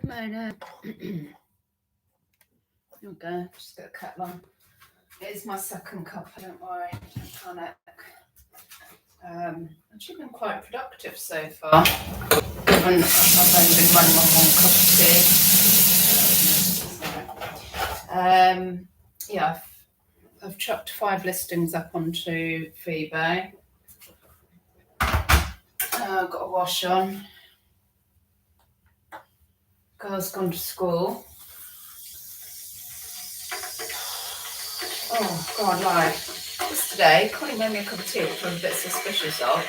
Good morning. Here we go. Just get a kettle on. It is my second cup. Don't worry. Don't panic. Actually been quite productive so far. Given I've only been running on one cup of tea. Yeah, I've chucked 5 listings up onto Fibo. I've got a wash on. Girl's gone to school. Oh, God, like, yesterday, Connie made me a cup of tea, which I was a bit suspicious of.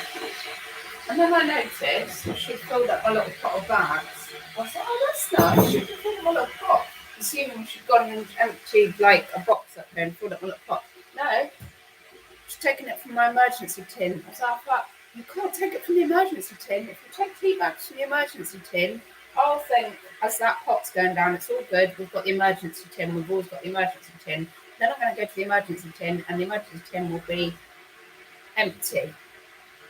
And then I noticed she'd filled up my little pot of bags. I thought, oh, that's nice. She'd filled up my little pot. Assuming she'd gone and emptied, like, a box up here and filled up my little pot. No, she's taken it from my emergency tin. So I thought, you can't take it from the emergency tin. If you take tea bags from the emergency tin, I'll think, as that pot's going down, it's all good. We've got the emergency tin. We've always got the emergency tin. Then I'm going to go to the emergency tin, and the emergency tin will be empty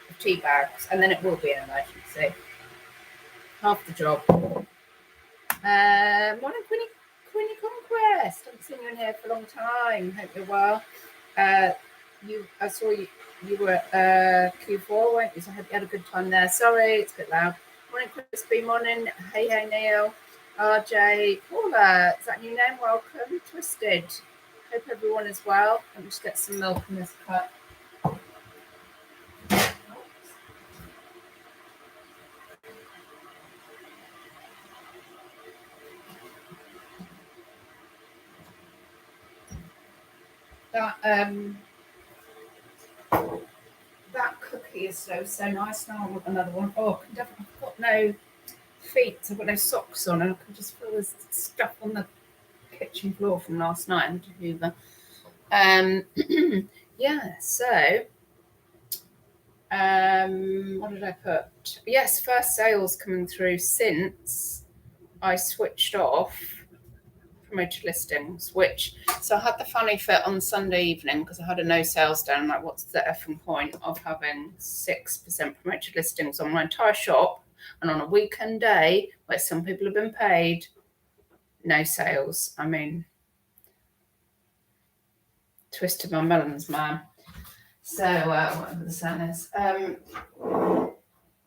of tea bags, and then it will be an emergency. Half the job. Morning, Queenie Conquest. I haven't seen you in here for a long time. Hope you're well. I saw you were at Q4, weren't you? So I hope you had a good time there. Sorry, it's a bit loud. Morning, Crispy. Morning. Hey, Neil. RJ. Paula, is that your name? Welcome. Twisted. Hope everyone is well. Let me just get some milk in this cup. That cookie is so nice. Now I want another one. Oh, I've got no feet. I've got no socks on, and I can just feel this stuff on the kitchen floor from last night. I need to hoover. Yeah. So, what did I put? Yes, first sales coming through since I switched off promoted listings, so I had the funny fit on Sunday evening because I had a no sales down. Like, what's the effing point of having 6% promoted listings on my entire shop, and on a weekend day where some people have been paid, no sales? I mean, twisted my melons, man. So whatever the saying is.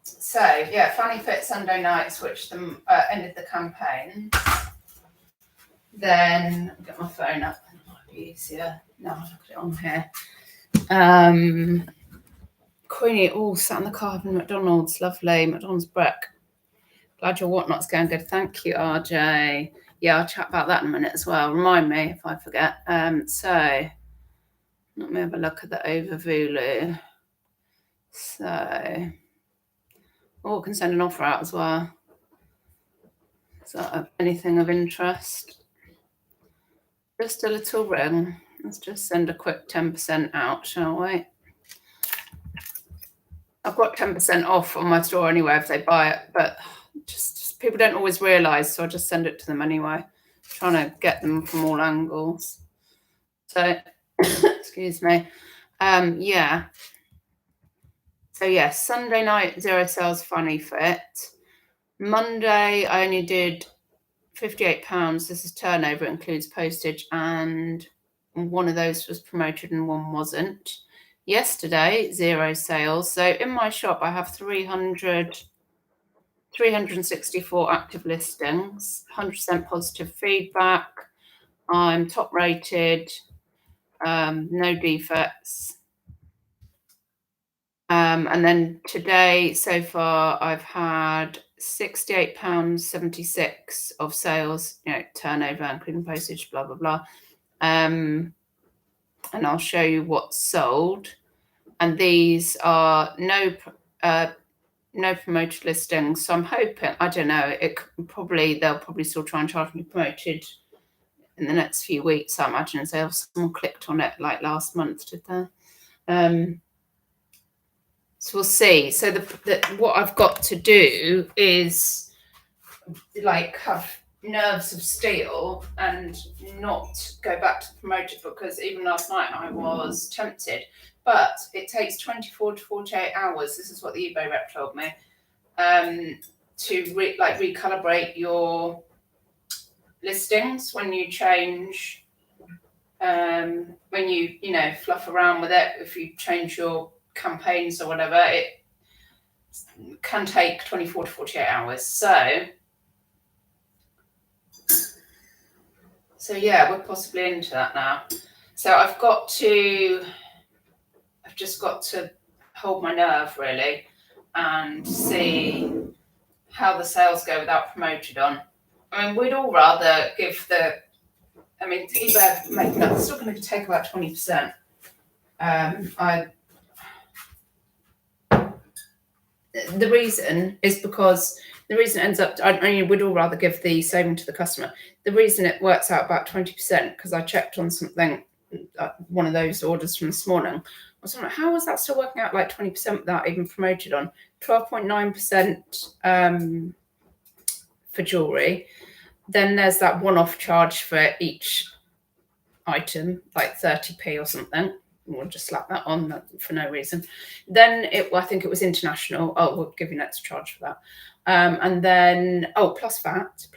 So yeah, funny fit Sunday night, switched them, ended the campaign. Then I'll get my phone up. It might be easier. No, I'll look at it on here. Queenie, sat in the car having McDonald's. Lovely. McDonald's Breck. Glad your whatnot's going good. Thank you, RJ. Yeah, I'll chat about that in a minute as well. Remind me if I forget. So let me have a look at the overview. So, I can send an offer out as well. Is that anything of interest? Just a little ring. Let's just send a quick 10% out, shall we? I've got 10% off on my store anyway if they buy it, but just people don't always realise, so I just send it to them anyway. Trying to get them from all angles. So, excuse me. Yeah. So yes, Sunday night, 0 sales, funny fit. Monday, I only did £58. This is turnover, includes postage, and one of those was promoted and one wasn't. Yesterday, 0 sales. So in my shop, I have 364 active listings, 100% positive feedback. I'm top rated, no defects. And then today, so far, I've had £68.76 of sales, turnover, including postage, blah, blah, blah. And I'll show you what's sold. And these are no promoted listings. So I'm hoping, I don't know, they'll probably still try and charge me promoted in the next few weeks, I imagine. So someone clicked on it like last month, did they? So we'll see. So what I've got to do is like have nerves of steel and not go back to the promoted, because even last night I was tempted. But it takes 24 to 48 hours. This is what the eBay rep told me, to recalibrate your listings when you change, when you fluff around with it. If you change your campaigns or whatever, it can take 24 to 48 hours. So yeah, we're possibly into that now. So I've just got to hold my nerve really and see how the sales go without promoted on. I mean, we'd all rather give eBay making up, it's still going to take about 20%. The reason is because the reason it ends up, we'd all rather give the saving to the customer. The reason it works out about 20%, because I checked on something, one of those orders from this morning. I was wondering, how was that still working out like 20% without even promoted on? 12.9% for jewellery. Then there's that one-off charge for each item, like 30p or something. We'll just slap that on for no reason. Then I think it was international. Oh, we'll give you an extra charge for that. And then, plus VAT.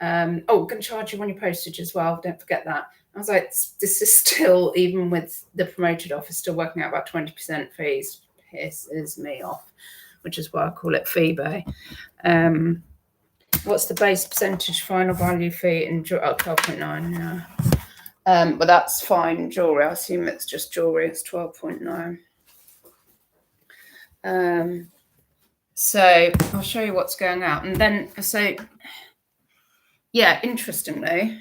We're going to charge you on your postage as well. Don't forget that. I was like, this is still, even with the promoted offer, still working out about 20% fees. Pisses me off, which is why I call it Feebay. What's the base percentage final value fee in 12.9? Yeah. But that's fine jewellery. I assume it's just jewellery. It's 12.9. So I'll show you what's going out. And then, interestingly.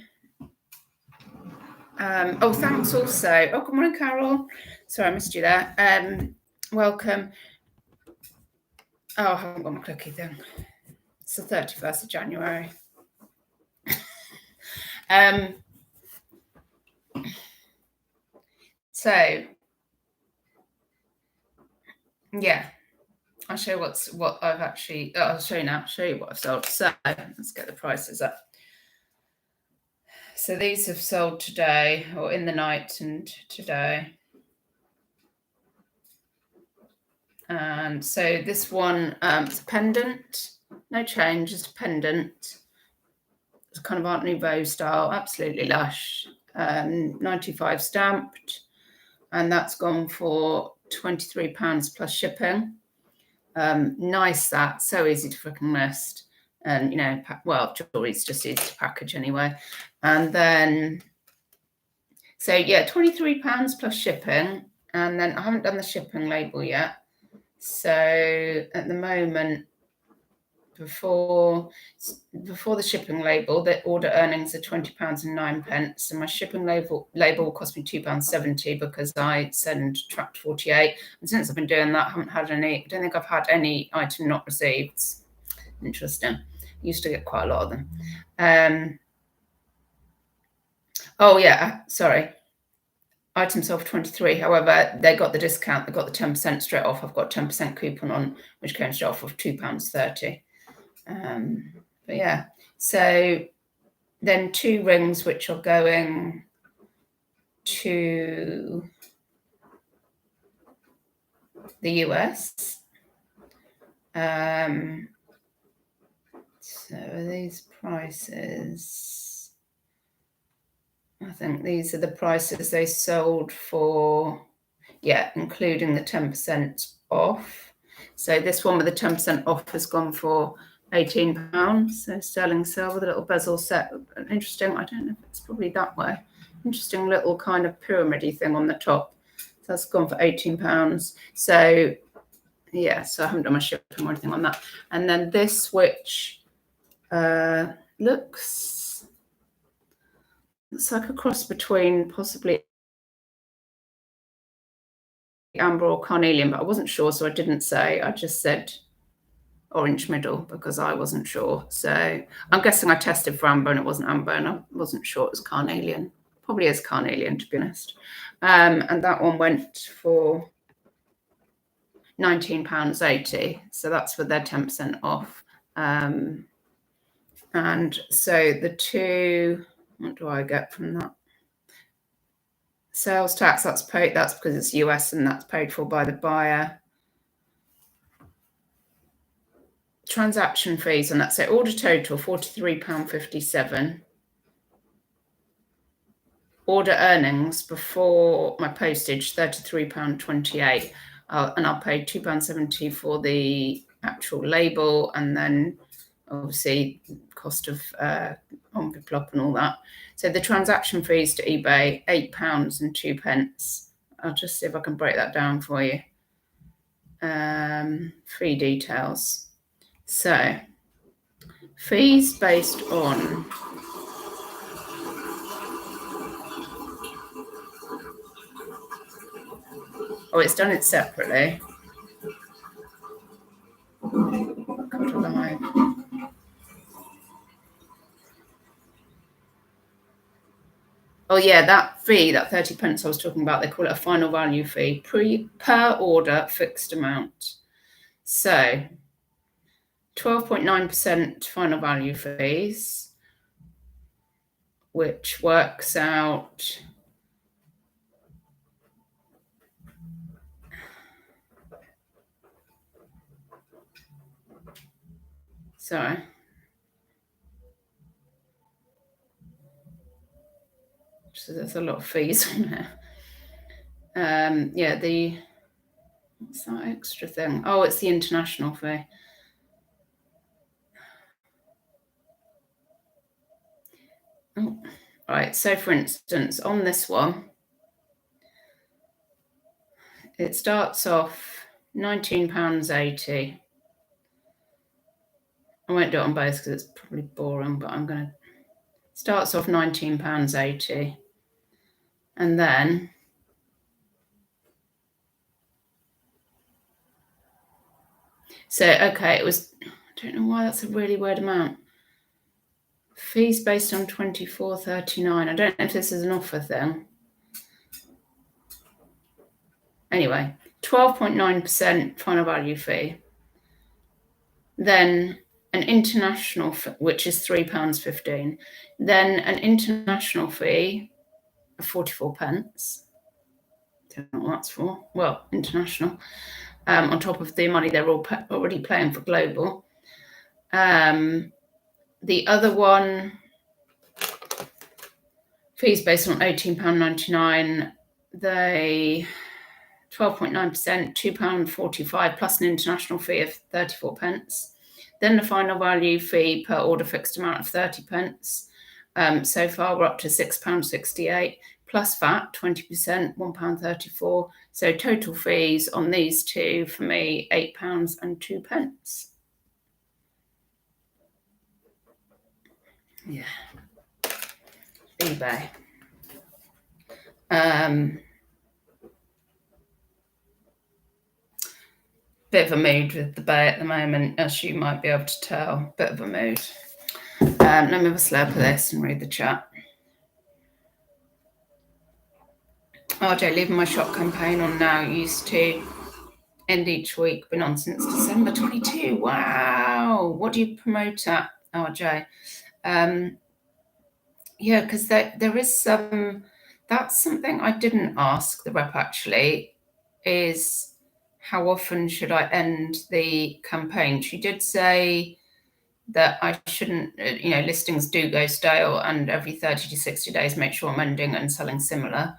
Thanks also. Oh, good morning, Carol. Sorry, I missed you there. Welcome. I haven't got my cookie thing. It's the 31st of January. I'll show you what I've actually. I'll show you now. I'll show you what I've sold. So let's get the prices up. So these have sold today, or in the night and today. And so this one, it's a pendant, no change, just a pendant. It's kind of Art Nouveau style, absolutely lush. 95 stamped, and that's gone for £23 plus shipping. Nice, that, so easy to freaking list. And jewelry's just easy to package anyway. And then, so yeah, £23 plus shipping. And then I haven't done the shipping label yet. So at the moment, before the shipping label, the order earnings are £20.09, and my shipping label cost me £2.70 because I send tracked 48. And since I've been doing that, I haven't had any. I don't think I've had any item not received. Interesting. Used to get quite a lot of them. Sorry. Item sold for 23. However, they got the discount. They got the 10% straight off. I've got 10% coupon on, which came straight off of £2.30. But yeah, so then 2 rings which are going to the US. So these prices, I think these are the prices they sold for, including the 10% off. So this one with the 10% off has gone for £18. So sterling silver with a little bezel set. Interesting. I don't know if it's probably that way. Interesting little kind of pyramid-y thing on the top. So that's gone for £18. So so I haven't done my shipping or anything on that. And then this, which looks like a cross between possibly amber or carnelian, but I wasn't sure, so I didn't say. I just said orange middle because I wasn't sure. So I'm guessing I tested for amber and it wasn't amber, and I wasn't sure it was carnelian. Probably is carnelian, to be honest. And that one went for £19.80. So that's with their 10% off. And so the 2, what do I get from that? Sales tax, that's paid. That's because it's US and that's paid for by the buyer. transaction fees on that. So order total £43.57. Order earnings before my postage £33.28. And I'll pay £2.70 for the actual label, and then obviously cost of envelope and all that. So the transaction fees to eBay, £8.02. I'll just see if I can break that down for you. Fee details. So fees based on it's done it separately. Go to live. Oh yeah, that fee, that 30 pence I was talking about, they call it a final value fee, per order fixed amount. So 12.9% final value fees, which works out so there's a lot of fees on there. Yeah, what's that extra thing? Oh, it's the international fee. Oh, right. So, for instance, on this one, it starts off £19.80. I won't do it on both because it's probably boring, but I'm going to. Starts off £19.80. And then it was, I don't know why that's a really weird amount. Fees based on £24.39. I don't know if this is an offer thing. Anyway, 12.9% final value fee. Then an international fee, which is £3.15. Then an international fee of 44 pence. Don't know what that's for. Well, international. On top of the money they're all already paying for global. The other one, fees based on £18.99. They 12.9%, £2.45 plus an international fee of 34 pence. Then the final value fee per order fixed amount of 30 pence. So far we're up to £6.68 plus VAT, 20%, £1.34. So total fees on these two for me, £8.02. Yeah. eBay. Bit of a mood with the bay at the moment, as you might be able to tell. Bit of a mood. Let me have a slurp of this and read the chat. RJ, leaving my shop campaign on now. Used to end each week. Been on since December 22. Wow. What do you promote at, RJ? Yeah, because there is some. That's something I didn't ask the rep actually. Is how often should I end the campaign? She did say that I shouldn't, listings do go stale, and every 30 to 60 days, make sure I'm ending and selling similar.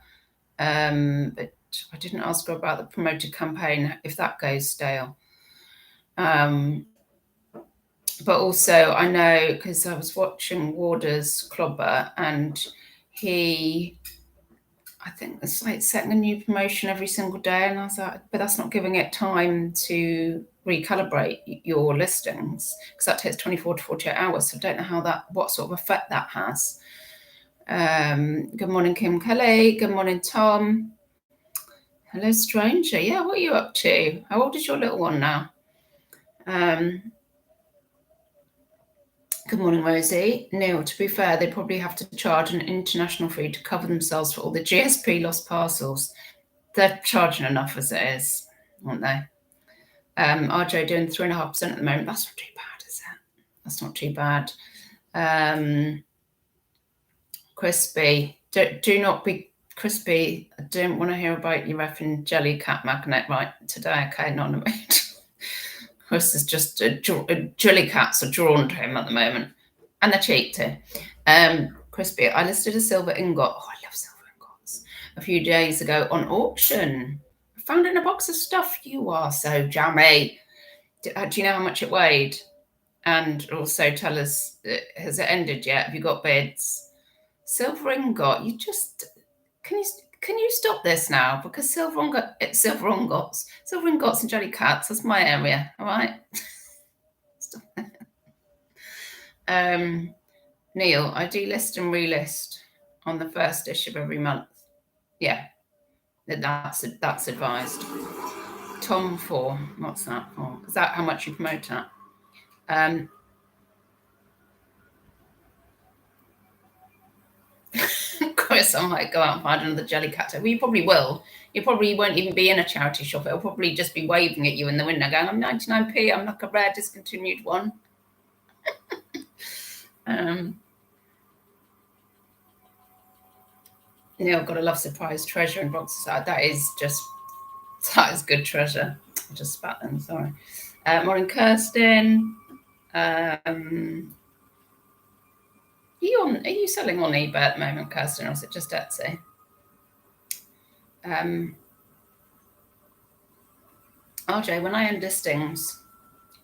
But I didn't ask her about the promoted campaign, if that goes stale. But also I know, because I was watching Warder's Clobber, and I think it's like setting a new promotion every single day. And I was like, but that's not giving it time to recalibrate your listings, because that takes 24 to 48 hours. So I don't know what sort of effect that has. Good morning, Kim Kelly. Good morning, Tom. Hello, stranger. Yeah, what are you up to? How old is your little one now? Good morning, Rosie. Neil, to be fair, they probably have to charge an international fee to cover themselves for all the GSP lost parcels. They're charging enough as it is, aren't they? RJ doing 3.5% at the moment. That's not too bad, is it? That's not too bad. Crispy, do not be crispy. I don't want to hear about your effing jelly cat magnet right today. Okay, not in a minute. Chris is just Jilly cats are drawn to him at the moment, and they're cheap too. Crispy, I listed a silver ingot. Oh, I love silver ingots. A few days ago on auction. I found in a box of stuff. You are so jammy. Do you know how much it weighed? And also tell us, has it ended yet? Have you got bids? Silver ingot. You just can you stop this now? Because silver ingots and jelly cats. That's my area. All right. Neil, I delist and relist on the first issue of every month. Yeah, that's advised. Tom 4, what's that for? Is that how much you promote at? Chris, I might go out and find another jelly cat. Well, you probably will. You probably won't even be in a charity shop. It'll probably just be waving at you in the window going, I'm 99p, I'm like a rare discontinued one. Neil, gotta love surprise treasure in boxes. That is good treasure. I just spat them, sorry. Morning, Kirsten. Are you selling on eBay at the moment, Kirsten, or is it just Etsy? RJ, when I end listings,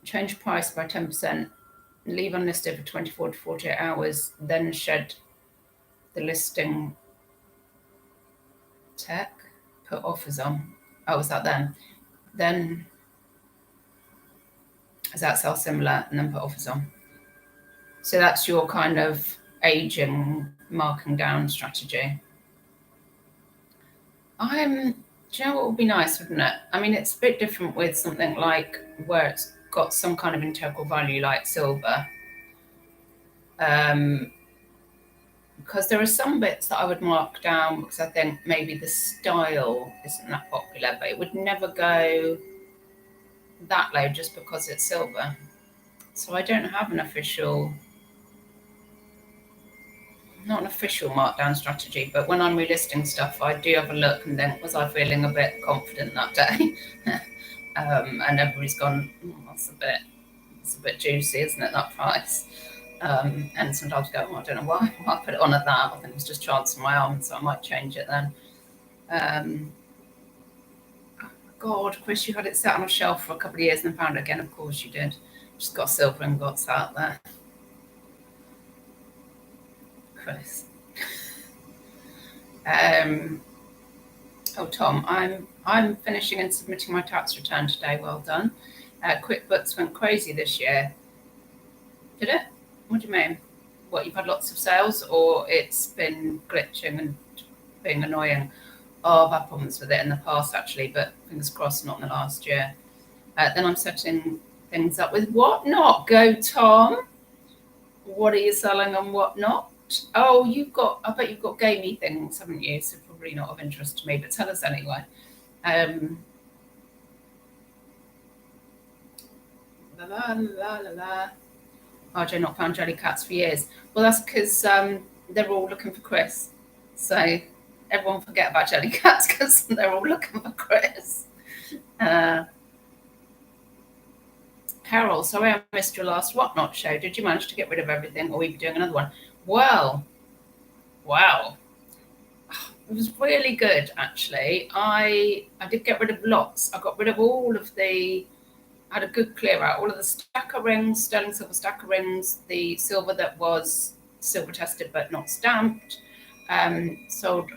change price by 10%, leave unlisted for 24 to 48 hours, then shed the listing tech, put offers on. Oh, was that then? Then does that sell similar and then put offers on? So that's your kind of aging, marking down strategy. Do you know what would be nice, wouldn't it? I mean, it's a bit different with something like where it's got some kind of integral value like silver. Because there are some bits that I would mark down because I think maybe the style isn't that popular, but it would never go that low just because it's silver. So I don't have not an official markdown strategy, but when I'm relisting stuff, I do have a look and think, was I feeling a bit confident that day? And everybody's gone, that's a bit juicy, isn't it, that price? And sometimes I go, I don't know why I put it on at that. I think it was just chance on my arm, so I might change it then. God, Chris, you had it set on a shelf for a couple of years and found it again. Of course you did. Just got silver ingots out there. Chris. Tom, I'm finishing and submitting my tax return today. Well done. QuickBooks went crazy this year. Did it? What do you mean? What, you've had lots of sales, or it's been glitching and being annoying? Oh, I've had problems with it in the past actually, but fingers crossed not in the last year. Then I'm setting things up with Whatnot. Go, Tom. What are you selling on Whatnot? Oh, I bet you've got gamey things, haven't you? So probably not of interest to me, but tell us anyway. RJ not found jelly cats for years. Well, that's because they're all looking for Chris. So everyone forget about jelly cats because they're all looking for Chris. Carol, sorry I missed your last Whatnot show. Did you manage to get rid of everything, or will you be doing another one? Well, wow. It was really good, actually. I did get rid of lots. I got rid of all of I had a good clear out. All of the stacker rings, sterling silver stacker rings, the silver that was silver tested but not stamped. Sold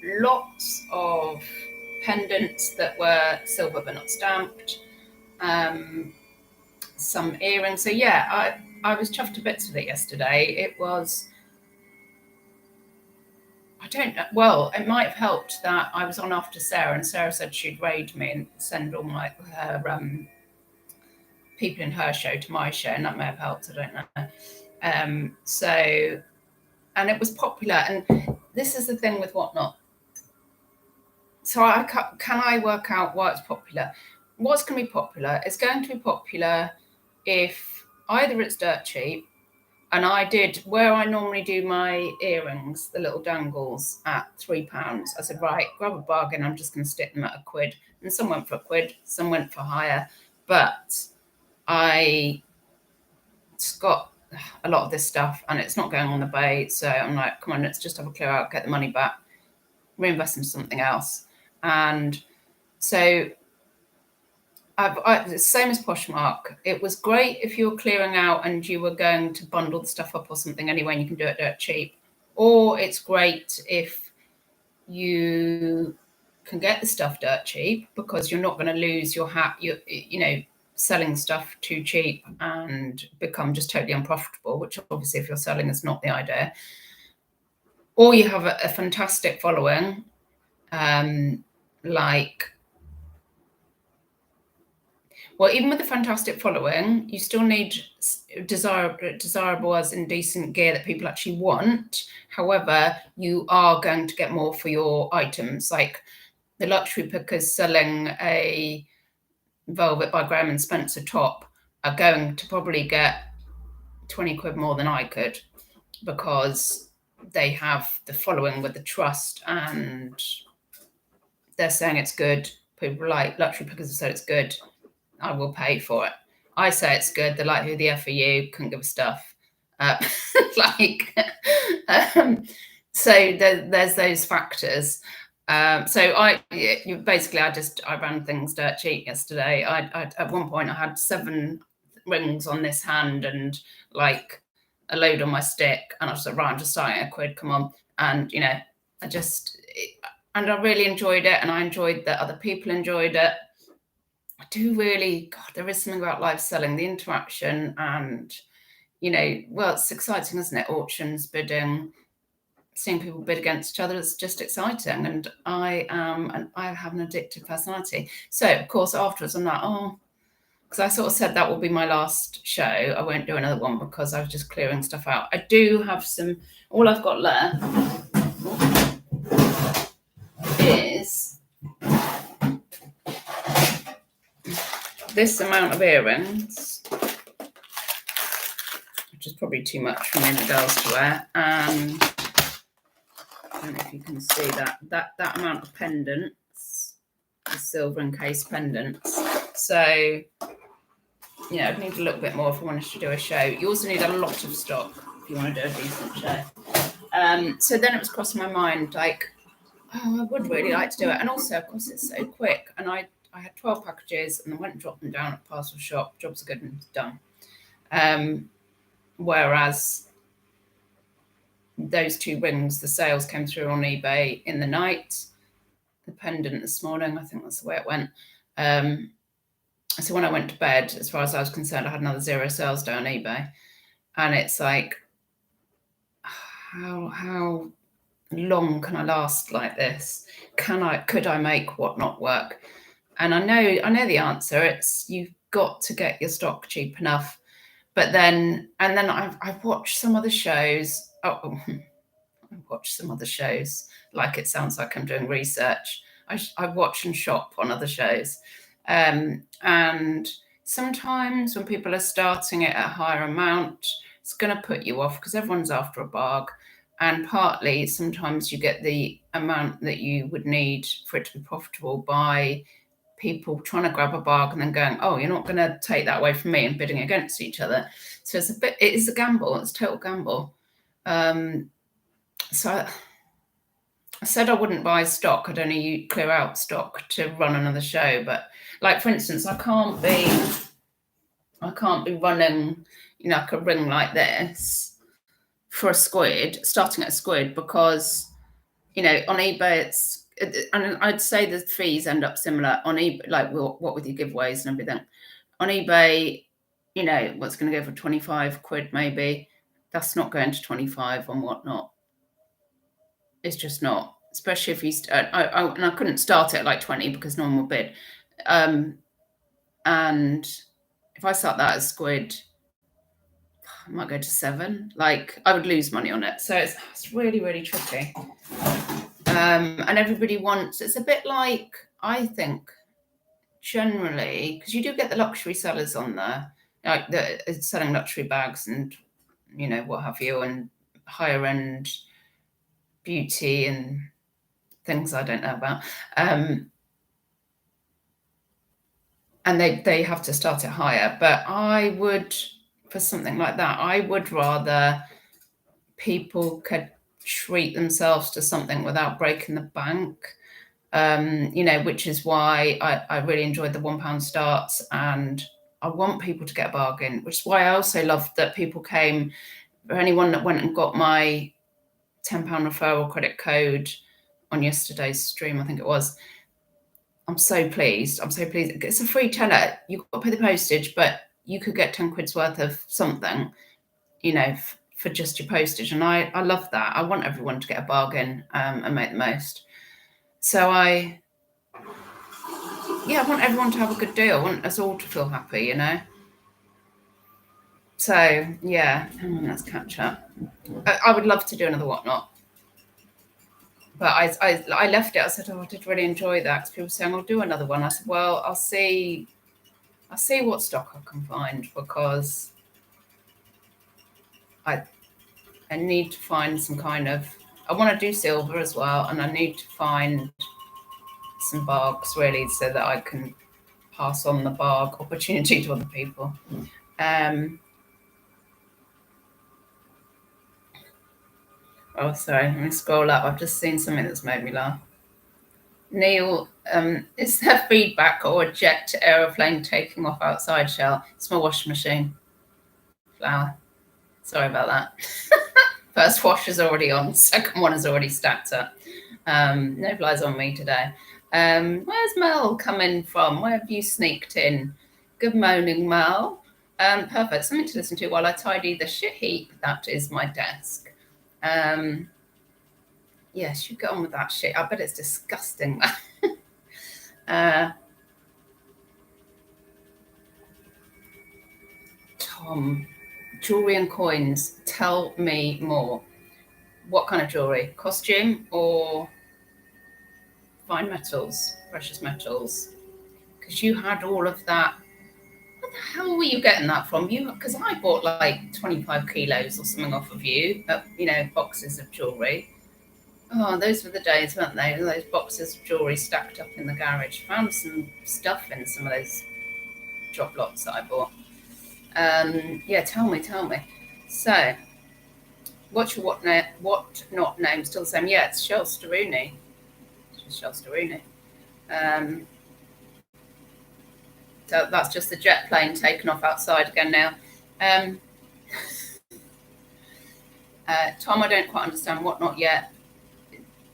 lots of pendants that were silver but not stamped. Some earrings. So yeah, I was chuffed to bits with it yesterday. It was, I don't know, well, it might have helped that I was on after Sarah, and Sarah said she'd raid me and send all her people in her show to my show, and that may have helped, I don't know. So, and it was popular, and this is the thing with Whatnot. So can I work out why it's popular? What's going to be popular? It's going to be popular if either it's dirt cheap, and I did where I normally do my earrings, the little dangles, at £3. I said, right, grab a bargain. I'm just going to stick them at £1. And some went for £1, some went for higher. But it's got a lot of this stuff and it's not going on the bay. So I'm like, come on, let's just have a clear out, get the money back, reinvest in something else. And so the same as Poshmark. It was great if you were clearing out and you were going to bundle the stuff up or something anyway, and you can do it dirt cheap. Or it's great if you can get the stuff dirt cheap because you're not going to lose your hat. You know, selling stuff too cheap and become just totally unprofitable, which obviously if you're selling is not the idea. Or you have a fantastic following, like, well, even with a fantastic following, you still need desirable as in decent gear that people actually want. However, you are going to get more for your items. Like the luxury pickers selling a Velvet by Graham and Spencer top are going to probably get 20 quid more than I could because they have the following with the trust and they're saying it's good. People like luxury pickers have said it's good. I will pay for it. I say it's good. They're like, who the F are you? Couldn't give a stuff. Like, so there's those factors. So I ran things dirt cheap yesterday. I at one point I had 7 rings on this hand and like a load on my stick, and I was like, right, I'm just starting at £1. Come on, and you know, and I really enjoyed it, and I enjoyed that other people enjoyed it. I do really, God, there is something about live selling, the interaction, and you know, well, it's exciting, isn't it? Auctions, bidding, seeing people bid against each other is just exciting. And I have an addictive personality. So of course afterwards I'm like, oh, because I sort of said that will be my last show. I won't do another one because I was just clearing stuff out. I do have some, all I've got left is this amount of earrings, which is probably too much for me and the girls to wear. And I don't know if you can see that amount of pendants, the silver encased pendants. So, you know, I'd need a little bit more if I wanted to do a show. You also need a lot of stock if you want to do a decent show. So then it was crossing my mind, like, oh, I would really like to do it. And also, of course, it's so quick. And I had 12 packages and I went and dropped them down at parcel shop. Jobs are good and done. Whereas those 2 rings, the sales came through on eBay in the night. The pendant this morning, I think that's the way it went. So when I went to bed, as far as I was concerned, I had another 0 sales day on eBay. And it's like, how long can I last like this? Could I make Whatnot work? And I know the answer. It's you've got to get your stock cheap enough. But then I've watched some other shows. Oh, I've watched some other shows. Like it sounds like I'm doing research. I watch and shop on other shows. And sometimes when people are starting it at a higher amount, it's going to put you off because everyone's after a barg. And partly, sometimes you get the amount that you would need for it to be profitable by people trying to grab a bargain and then going, oh, you're not going to take that away from me, and bidding against each other. So it is a gamble. It's a total gamble. So I said I wouldn't buy stock. I'd only clear out stock to run another show. But like, for instance, I can't be running, you know, like a ring like this for a squid, starting at a squid, because, you know, on eBay and I'd say the fees end up similar on eBay, like what with your giveaways and everything. On eBay, you know, what's going to go for 25 quid maybe, that's not going to 25 on Whatnot. It's just not, especially if you I couldn't start it at like 20 because no one will bid. And if I start that as squid, I might go to 7. Like, I would lose money on it. So it's really, really tricky. And everybody wants, it's a bit like, I think, generally, because you do get the luxury sellers on there, like selling luxury bags and, you know, what have you, and higher end beauty and things I don't know about. and they have to start it higher. But I would, for something like that, I would rather people could treat themselves to something without breaking the bank. Which is why I really enjoyed the £1 starts, and I want people to get a bargain, which is why I also loved that people came. For anyone that went and got my £10 referral credit code on yesterday's stream, I think it was, I'm so pleased. It's a free tenner. You've got to pay the postage, but you could get 10 quid's worth of something, for just your postage. And I love that. I want everyone to get a bargain and make the most. So I want everyone to have a good deal. I want us all to feel happy, So, yeah, let's catch up. I would love to do another Whatnot. But I left it. I said, I did really enjoy that. Because people were saying, I'll do another one. I said, well, I'll see what stock I can find, because I need to find some kind of... I want to do silver as well, and I need to find some bargs, really, so that I can pass on the barg opportunity to other people. Oh, sorry, let me scroll up. I've just seen something that's made me laugh. Neil, is there feedback or a jet aeroplane taking off outside, Shell? It's my washing machine. Flour. Sorry about that. First wash is already on. Second one is already stacked up. No flies on me today. Where's Mel coming from? Where have you sneaked in? Good morning, Mel. Perfect. Something to listen to while I tidy the shit heap that is my desk. Yes, you get on with that shit. I bet it's disgusting. Tom, jewelry and coins. Tell me more. What kind of jewelry? Costume or fine metals, precious metals? Because you had all of that. Where the hell were you getting that from? Because I bought like 25 kilos or something off of you, boxes of jewelry. Oh, those were the days, weren't they? Those boxes of jewelry stacked up in the garage. Found some stuff in some of those drop lots that I bought. Tell me. So, what's your Whatnot name? Still the same? Yeah, it's Shell Staruni. So that's just the jet plane taken off outside again now. Tom, I don't quite understand Whatnot yet.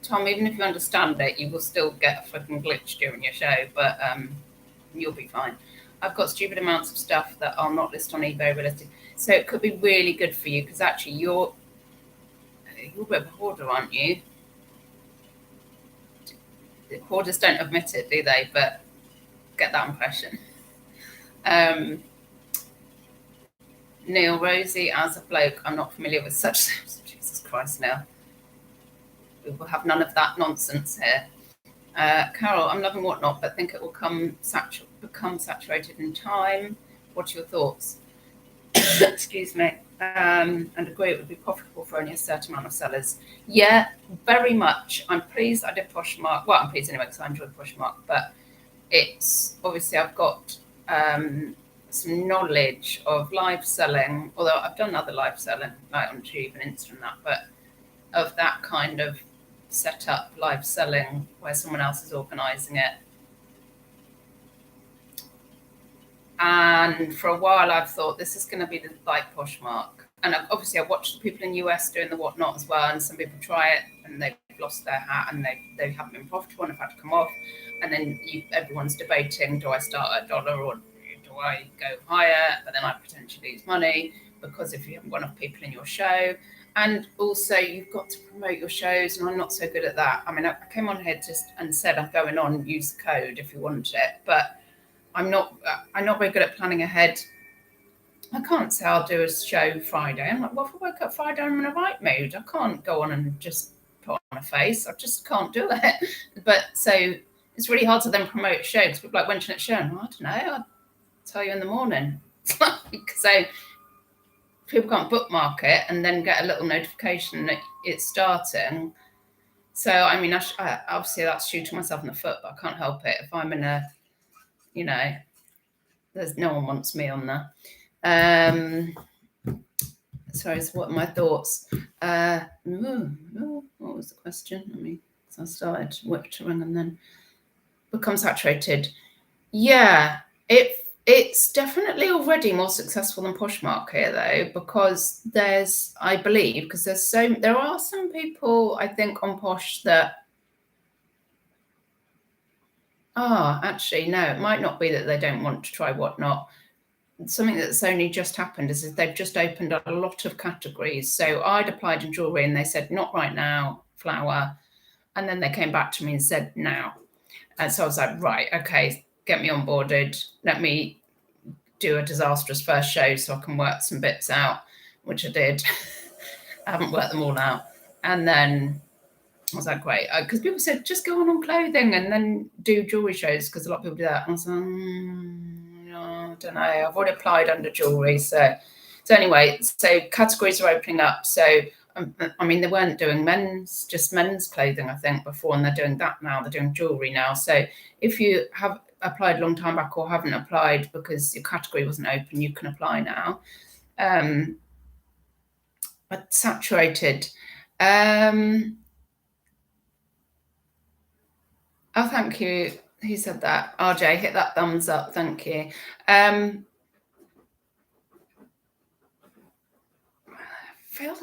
Tom, even if you understand it, you will still get a freaking glitch during your show, but you'll be fine. I've got stupid amounts of stuff that I'll not list on eBay realistic. So it could be really good for you, because actually you're a bit of a hoarder, aren't you? Hoarders don't admit it, do they? But get that impression. Neil, Rosie, as a bloke, I'm not familiar with such things. Jesus Christ, now. We will have none of that nonsense here. Carol, I'm loving Whatnot, but think it will become saturated in time. What are your thoughts? Excuse me. And agree it would be profitable for only a certain amount of sellers. Yeah, very much. I'm pleased I did Poshmark. Well, I'm pleased anyway, because I enjoyed Poshmark, but it's obviously I've got some knowledge of live selling, although I've done other live selling, like on Tube and Insta and that, but of that kind of set up live selling where someone else is organising it. And for a while I've thought this is going to be like Poshmark. And obviously I watched the people in the US doing the Whatnot as well, and some people try it and they've lost their hat and they haven't been profitable and have had to come off. And then everyone's debating, do I start at $1 or do I go higher? But then I potentially lose money, because if you haven't got enough people in your show. And also you've got to promote your shows, and I'm not so good at that. I mean, I came on here and said I'm going on, use the code if you want it, but I'm not very good at planning ahead. I can't say I'll do a show Friday. I'm like, well, if I wake up Friday, I'm in a right mood. I can't go on and just put on a face. I just can't do it. But so it's really hard to then promote a show, because people are like, when's your next show? And I don't know. I'll tell you in the morning. So people can't bookmark it and then get a little notification that it's starting. So, I mean, obviously that's shooting myself in the foot, but I can't help it. If I'm in a, There's no one wants me on there. Sorry, so what are my thoughts? What was the question? I started whipped ring and then become saturated. Yeah, it's definitely already more successful than Poshmark here, though, because there are some people, I think, on Posh that actually, no, it might not be that they don't want to try Whatnot. Something that's only just happened is that they've just opened up a lot of categories. So I'd applied in jewelry and they said, not right now, flower. And then they came back to me and said, now. And so I was like, right, okay, get me onboarded. Let me do a disastrous first show so I can work some bits out, which I did. I haven't worked them all out. And then I was like, great. Because people said, just go on clothing and then do jewelry shows, because a lot of people do that. And I was like, I don't know. I've already applied under jewelry. So anyway, so categories are opening up. So, I mean, they weren't doing just men's clothing, I think, before, and they're doing that now. They're doing jewelry now. So if you have applied a long time back or haven't applied because your category wasn't open, you can apply now. But saturated. Oh, thank you. Who said that? RJ, hit that thumbs up. Thank you. I don't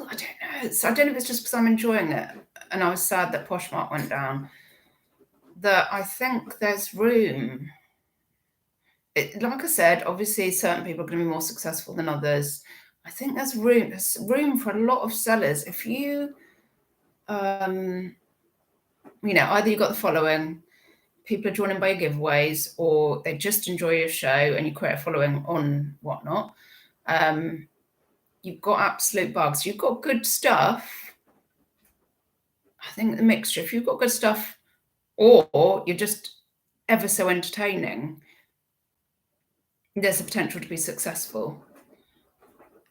know. I don't know if it's just because I'm enjoying it and I was sad that Poshmark went down, that I think there's room. Like I said, obviously certain people are going to be more successful than others. I think there's room for a lot of sellers. If you, either you've got the following, people are drawn in by your giveaways, or they just enjoy your show and you create a following on Whatnot. You've got absolute bugs. You've got good stuff. I think the mixture, if you've got good stuff or you're just ever so entertaining, there's a potential to be successful.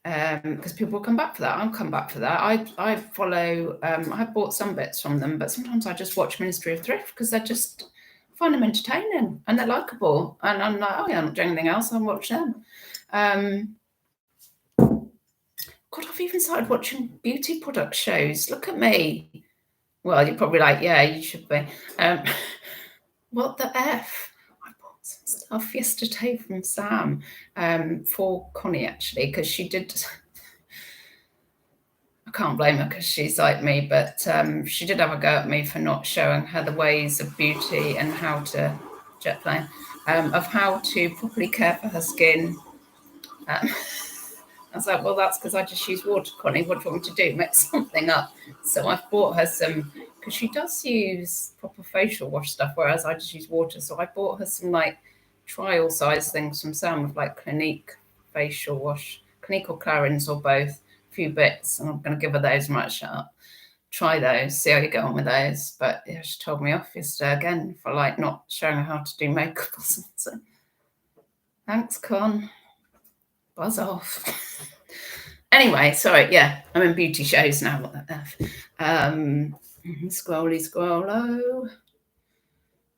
Because people will come back for that. I'll come back for that. I follow, I've bought some bits from them, but sometimes I just watch Ministry of Thrift because I find them entertaining and they're likable. And I'm like, I'm not doing anything else, I'll watch them. God, I've even started watching beauty product shows. Look at me. Well, you're probably like, yeah, you should be. What the F? I bought some stuff yesterday from Sam for Connie, actually, because she did. I can't blame her because she's like me, but she did have a go at me for not showing her the ways of beauty and how to jet plane, of how to properly care for her skin. I was like, well, that's because I just use water, Connie. What do you want me to do? Make something up. So I've bought her some, because she does use proper facial wash stuff, whereas I just use water. So I bought her some like trial size things from Sam with like Clinique facial wash, Clinique or Clarins or both, a few bits. And I'm going to give her those much up. Try those, see how you get on with those. But yeah, she told me off yesterday again for like not showing her how to do makeup or something. Thanks, Con. Buzz off. Anyway, sorry, yeah, I'm in beauty shows now. What the F? Scrolly scrollo.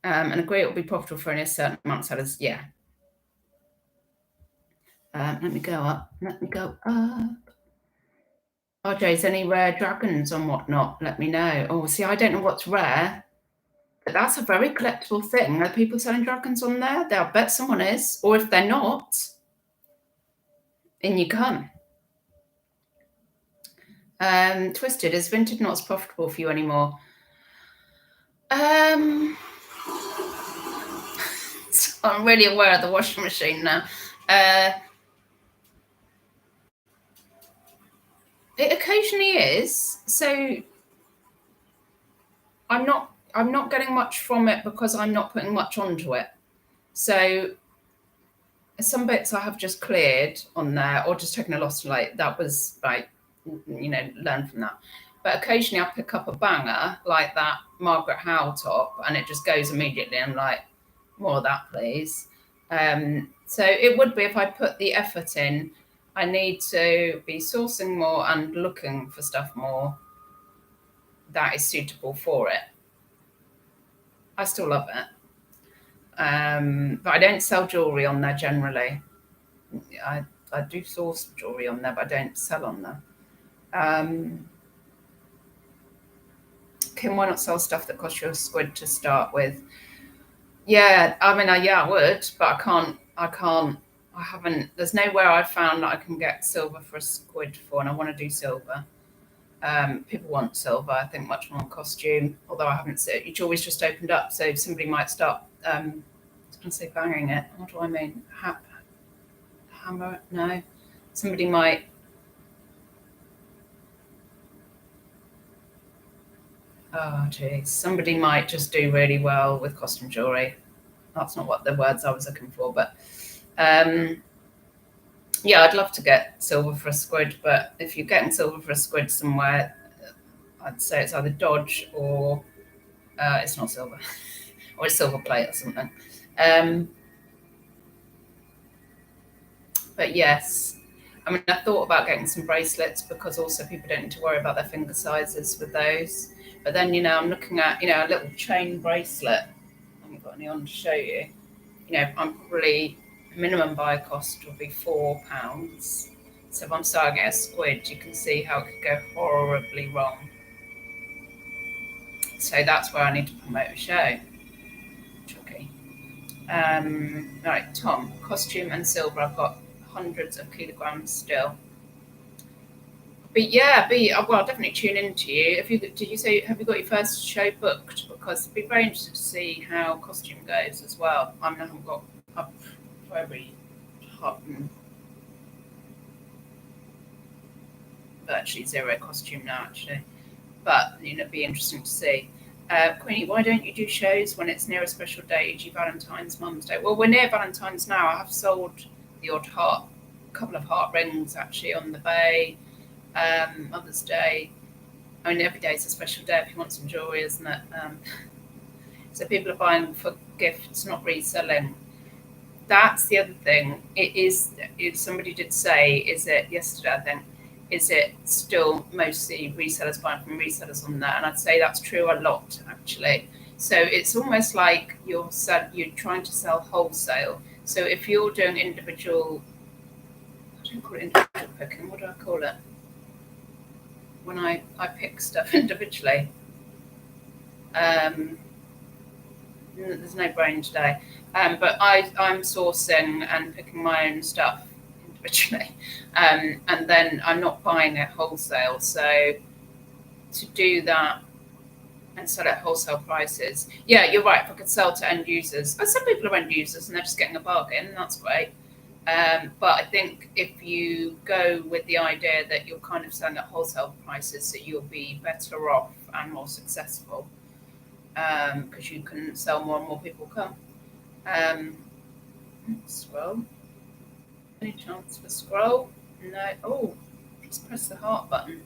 And agree it will be profitable for only a certain amount of sellers. Yeah. Let me go up. RJ, is any rare dragons on Whatnot? Let me know. Oh, see, I don't know what's rare, but that's a very collectible thing. Are people selling dragons on there? I'll bet someone is. Or if they're not, in you come. Twisted, is vintage not as profitable for you anymore? So I'm really aware of the washing machine now. It occasionally is. So I'm not getting much from it because I'm not putting much onto it. So some bits I have just cleared on there or just taken a loss, like that was like, learn from that. But occasionally I pick up a banger like that Margaret Howe top and it just goes immediately. I'm like, more of that, please. So it would be if I put the effort in, I need to be sourcing more and looking for stuff more that is suitable for it. I still love it. But I don't sell jewellery on there generally. I do source jewellery on there, but I don't sell on there. Kim, why not sell stuff that costs you a squid to start with? Yeah, I mean, I would, but I can't. I haven't. There's nowhere I've found that I can get silver for a squid for, and I want to do silver. People want silver, I think, much more on costume. Although I haven't seen it, always just opened up, so somebody might start. I was going to say banging it. What do I mean? Hammer? No. Somebody might. Oh, geez. Somebody might just do really well with costume jewellery. That's not what the words I was looking for, but yeah, I'd love to get silver for a squid, but if you're getting silver for a squid somewhere, I'd say it's either Dodge or it's not silver, or it's silver plate or something. But yes, I mean, I thought about getting some bracelets because also people don't need to worry about their finger sizes with those. But then, I'm looking at, a little chain bracelet. I haven't got any on to show you. I'm probably minimum buy cost will be £4. So if I'm starting at a squid, you can see how it could go horribly wrong. So that's where I need to promote a show. Tricky. Right, Tom, costume and silver. I've got hundreds of kilograms still. But yeah, well, I'll definitely tune into you. Did you say, have you got your first show booked? Because I'd be very interested to see how costume goes as well. I mean, I haven't got up for every virtually zero costume now, actually. But it'd be interesting to see. Queenie, why don't you do shows when it's near a special day, e.g. Valentine's, Mum's Day? Well, we're near Valentine's now. I have sold the odd couple of heart rings actually on the Bay. Mother's Day. I mean, every day is a special day if you want some jewellery, isn't it? So people are buying for gifts, not reselling. That's the other thing. Somebody did say, is it yesterday, I think, is it still mostly resellers buying from resellers on there? And I'd say that's true a lot, actually. So it's almost like you're trying to sell wholesale. So if you're doing individual, I don't call it individual picking, what do I call it? When I pick stuff individually. There's no brain today. But I'm sourcing and picking my own stuff individually. And then I'm not buying it wholesale. So to do that and sell at wholesale prices, yeah, you're right. If I could sell to end users, but some people are end users and they're just getting a bargain, that's great. But I think if you go with the idea that you're kind of selling at wholesale prices, so you'll be better off and more successful because you can sell more and more people come. Scroll. Any chance for scroll? No. Oh, just press the heart button.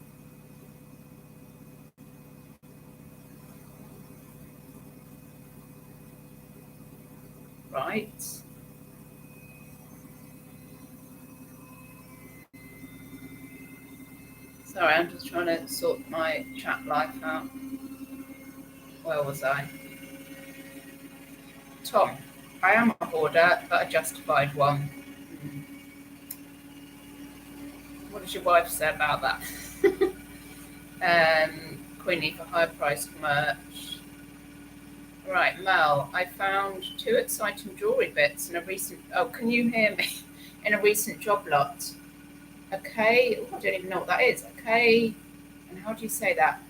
Right. Sorry, I'm just trying to sort my chat life out. Where was I? Tom, I am a hoarder, but a justified one. What does your wife say about that? Queenie for high priced merch. Right, Mel, I found 2 exciting jewellery bits in a recent... Oh, can you hear me? In a recent job lot. Okay. Oh, I don't even know what that is. Okay. And how do you say that?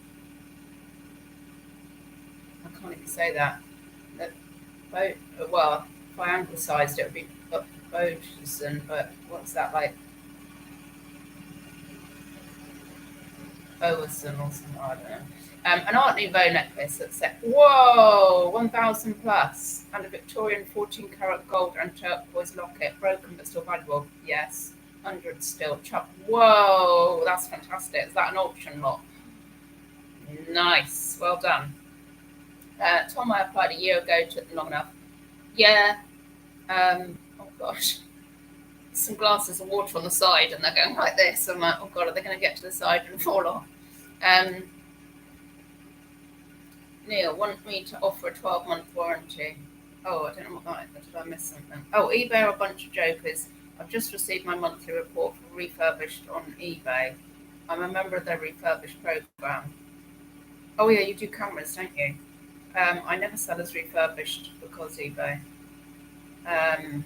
I can't even say that. Well, if I anglicised it would be Bodison, but what's that like? Bowerson or something, I don't know. An Art Nouveau necklace that's set, whoa, 1,000 plus, and a Victorian 14 karat gold and turquoise locket, broken but still valuable. Yes, 100 still. Whoa, that's fantastic. Is that an auction lot? Nice, well done. Tom, I applied a year ago, took long enough. Yeah. Oh gosh. Some glasses of water on the side and they're going like this. I'm like, oh god, are they going to get to the side and fall off? Neil, want me to offer a 12-month warranty? Oh, I don't know what that is. Did I miss something? Oh, eBay are a bunch of jokers. I've just received my monthly report for Refurbished on eBay. I'm a member of their refurbished program. Oh yeah, you do cameras, don't you? I never sell as refurbished because eBay. Um,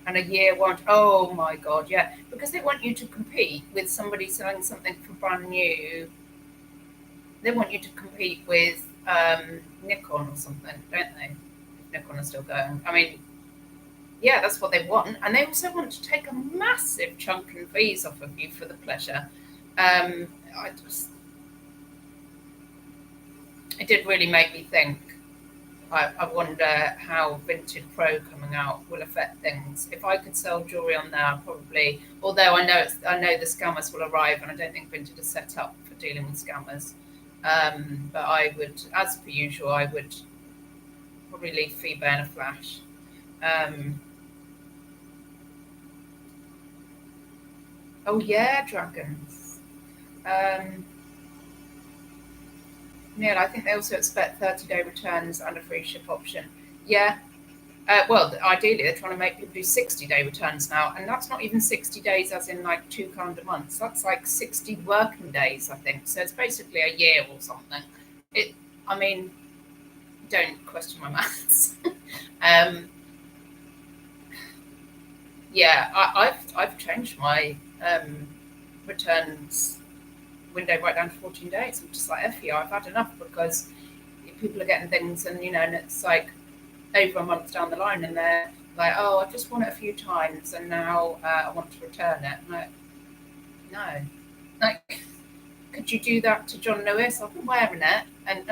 and a year warranty. Oh my god, yeah, because they want you to compete with somebody selling something for brand new. They want you to compete with Nikon or something, don't they? If Nikon is still going. I mean, yeah, that's what they want, and they also want to take a massive chunk in fees off of you for the pleasure. I just, it did really make me think. I wonder how Vinted Pro coming out will affect things. If I could sell jewelry on there, probably. Although I know the scammers will arrive, and I don't think Vinted is set up for dealing with scammers. But I would, as per usual, I would probably leave eBay in a flash. Um, oh yeah, dragons. Um, Neil, I think they also expect 30-day returns and a free ship option. Yeah, well, ideally, they're trying to make people do 60-day returns now, and that's not even 60 days as in like two calendar months. That's like 60 working days, I think. So it's basically a year or something. It, I mean, don't question my maths. um, yeah, I've changed my returns window right down to 14 days. I'm just like, F you, I've had enough because people are getting things, and and it's like over a month down the line, and they're like, "Oh, I've just worn it a few times, and now I want to return it." I'm like, no, like, could you do that to John Lewis? I've been wearing it, and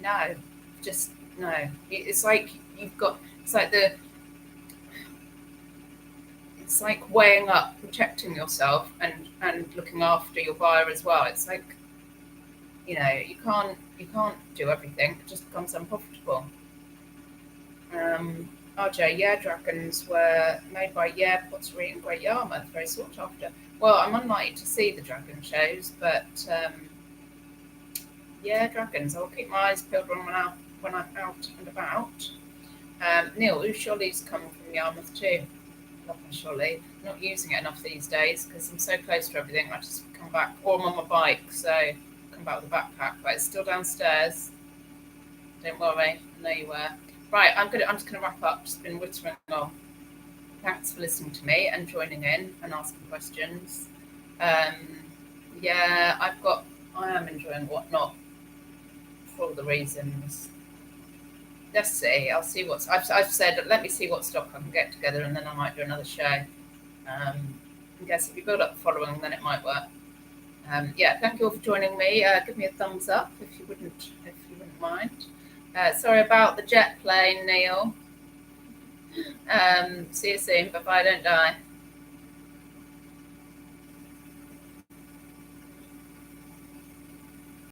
no, just no. It's like you've got. It's like It's like weighing up protecting yourself and looking after your buyer as well. It's like you can't do everything. It just becomes unprofitable. RJ, yeah, dragons were made by Yeah Pottery in Great Yarmouth, very sought after. Well, I'm unlikely to see the dragon shows, but yeah, dragons. I'll keep my eyes peeled when I'm out and about. Neil, Usholly's come from Yarmouth too. Love my Sholly. Not using it enough these days because I'm so close to everything. I just come back, or I'm on my bike, so come back with a backpack. But it's still downstairs. Don't worry, I know you were. Right, I'm just gonna wrap up. Just been whittering on. Thanks for listening to me and joining in and asking questions. Um, yeah, I am enjoying Whatnot for all the reasons. Let's see. I'll see I've said. Let me see what stock I can get together, and then I might do another show. I guess if you build up the following, then it might work. Yeah, thank you all for joining me. Give me a thumbs up if you wouldn't mind. Sorry about the jet plane, Neil. See you soon. Bye bye. Don't die.